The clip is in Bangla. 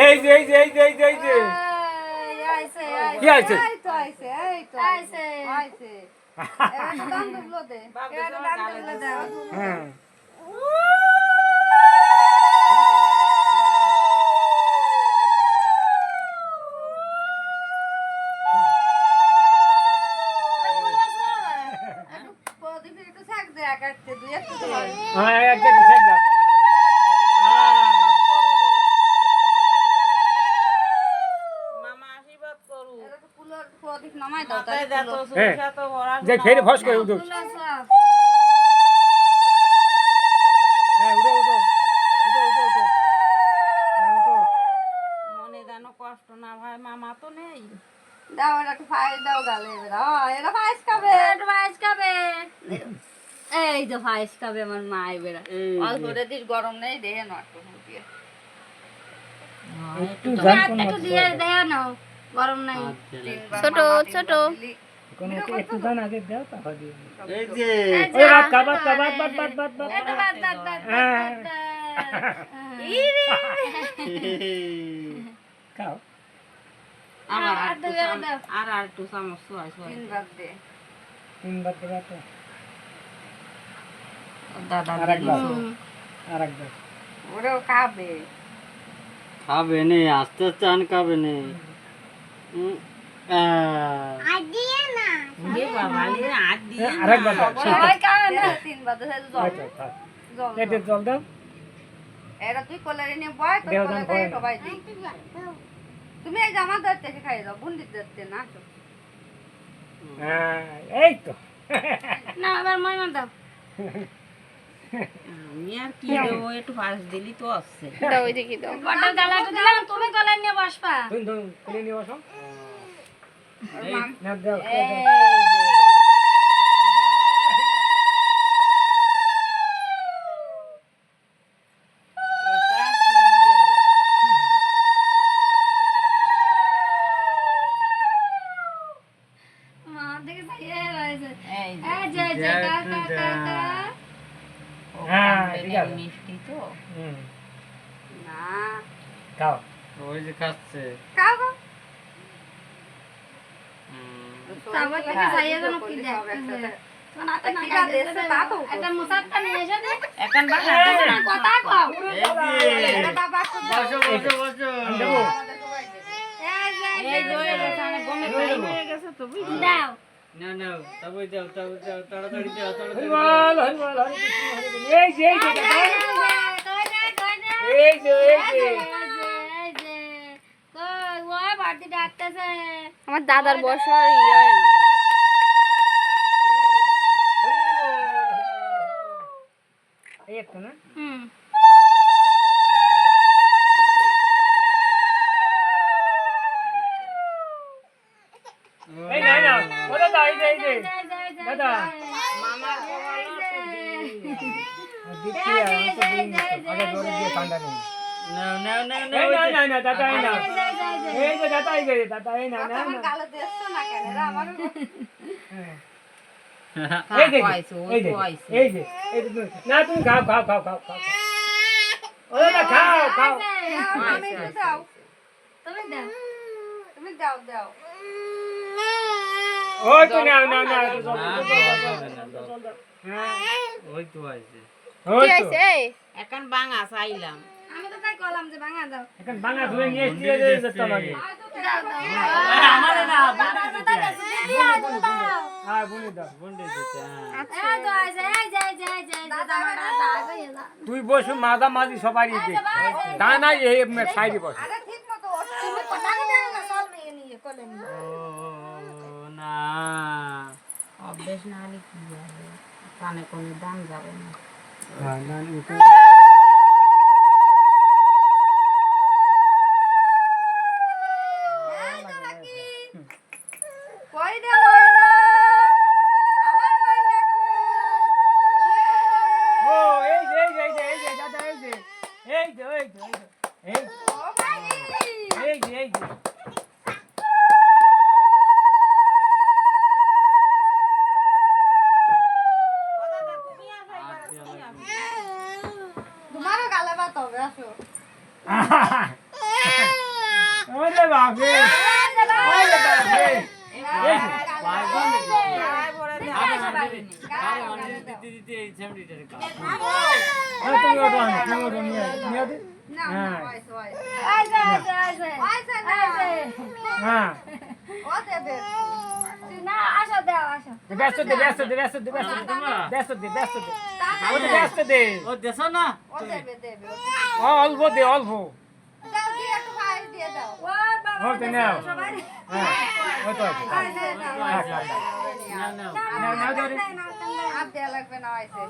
এই যে এই যে এই যে এই যে এই যে আইছে কি আইছে? এই তো আইছে আইছে এবার তো দাম দুবলো দে এবার দাম দুবলো দে হ্যাঁ প্রদীপ একটু শাক দে কাটতে দুই একটু তো হয় হ্যাঁ একটা দিছে দাও মামা আশীর্বাদ করু এটা তো কুলার প্রদীপ নামাই দাও মাথায় তাহলে যত সরিষা তো ভরা যে ফের ফস করে উঠো হ্যাঁ উঠো উঠো উঠো উঠো উঠো হ্যাঁ, উঠো মনে যেন কষ্ট না ভাই মামা তো নেই দাও এটা একটু ফাইজ দাও গালে এবার এটা ফাইজ খাবে এটা ফাইজ খাবে এই যে ফাইজ খাবে আমার মা এবার অল্প রে দিস গরম নেই দেহে না একটু দিয়ে একটু জান কোন একটু দিয়ে দেহে না গরম নাই ছোট ছোট কোন একটু জান আগে দাও তারপর দিও এই যে ওই বাত কাবাত কাবাত বাত বাত বাত বাত এটা বাদ বাদ বাদ হ্যাঁ ইরে খাও আমার আর একটু দেবে, দাও। আর একটু চামচ সোয়াই সোয়াই তিন বাদ দে তিন বাত দেবা তো দাদা আরেকবার আরেকবার ওরেও খাবে খাবে নে আস্তে আস্তে আন খাবে নে এ বাবা এ হাত দিয়ে আরেকবার দাও ওই খাবে না তিন বাদ দে জল আচ্ছা থাক জল এতে জল দাও এটা তুই কলারে নিয়ে বয় তো দেও, দাও, কলারে বয় না। সবাই দিই তুমি এই জামা ধরতে খাই দাও বুন্দি ধরতে না তো হ্যাঁ এই তো না আবার ময়মন দাও আমি আর কি দেবো একটু পাশ দিলি তো আসছে দাও ওইদিকে দাও বটার গালাটা দিলাম তুমি কলার নিয়ে বসবা তুমি তো খুলে নিয়ে বসো এই না দাও এটা কি দেবো মা দেখে সাইয়ে রয়েছে এই এই যে যে কা কা কা কা হ্যাঁ ঠিক আছে মিষ্টি তো হুম না খাও ওই যে খাচ্ছে খাও গো হুম। তারপর থেকে সাইয়ে যেন কি দেখতে একটা মুসাফটা নিয়ে এসে দে এখন বাবা কথা কও এই যে, এটা বাবা তো বসো বসো বসো দেবো এই যে ওখানে গমে টাইম হয়ে গেছে তো বুঝলি দাও না না তবে যাও তবে যাও তাড়াতাড়ি যাও তাড়াতাড়ি যাও। হরিবল হরিবল হরে কৃষ্ণ হরে কৃষ্ণ এই যে এই যে এই যে আমার দাদার বসা ইয়ে হয় না এই একটা না হুম এই না না ও দাদা এই যে দাদা মামার কপাল দিচ্ছি আমি তো দিন আগে ধরে দিয়ে ঠান্ডা নেই না না না না এই ওই না যে- না না দাদা এই না এই যে দাদা এই যে দাদা এই না না না গালে দেখছো না কেন রে আমার হ্যাঁ। এই যে খাওয়াইছে, ওই এই যে খাওয়াইছে। এই যে এই যে না তুমি খাও খাও খাও খাও খাও ও দাদা খাও খাও আমি একটু দাও তুমি দাও দাও ওই তো না না না হ্যাঁ ওই তো আছে ওই তো এখন বাঙা চাইলাম আমি তো তাই কলাম যে ভাঙা দাও এখন বাংলা ধুয়ে নিয়ে দিয়ে যেতে লাগে আমারে না হ্যাঁ বলে দাও বন্ডে দিতে হ্যাঁ তুই বসু মাঝা মাঝি সবাই দে দানা এই সাইডে বস আরে ঠিক মতো তুমি কথা দাও না সব নিয়ে কলেন ও না অভ্যেস না হলে কি হবে কানে কোনো দাম যাবে না হ্যাঁ না কই দে ময়না আমার ময়না ও এই যে দাদা এই যে এই ও ভাই এই যে ও দাদা তুমি আসো এবার তুমি আসো তোমারও গালে বাত হবে আসো বাপরে ওরে বাপরে এই তুমি ওটা নিয়ে দে না হ্যাঁ। ওইসে হ্যাঁ ও দেবে না আসো দাও আসো ব্যস্ত দে ওটা ব্যস্ত দে ও দেশ না ও দেবে অল্প দে অল্প দাও দিয়ে একটু পায়েস দিয়ে দাও ও বাবা ওটা নাও হ্যাঁ ওই তো আছে না না না না আর দেয়া লাগবে না হয়েছে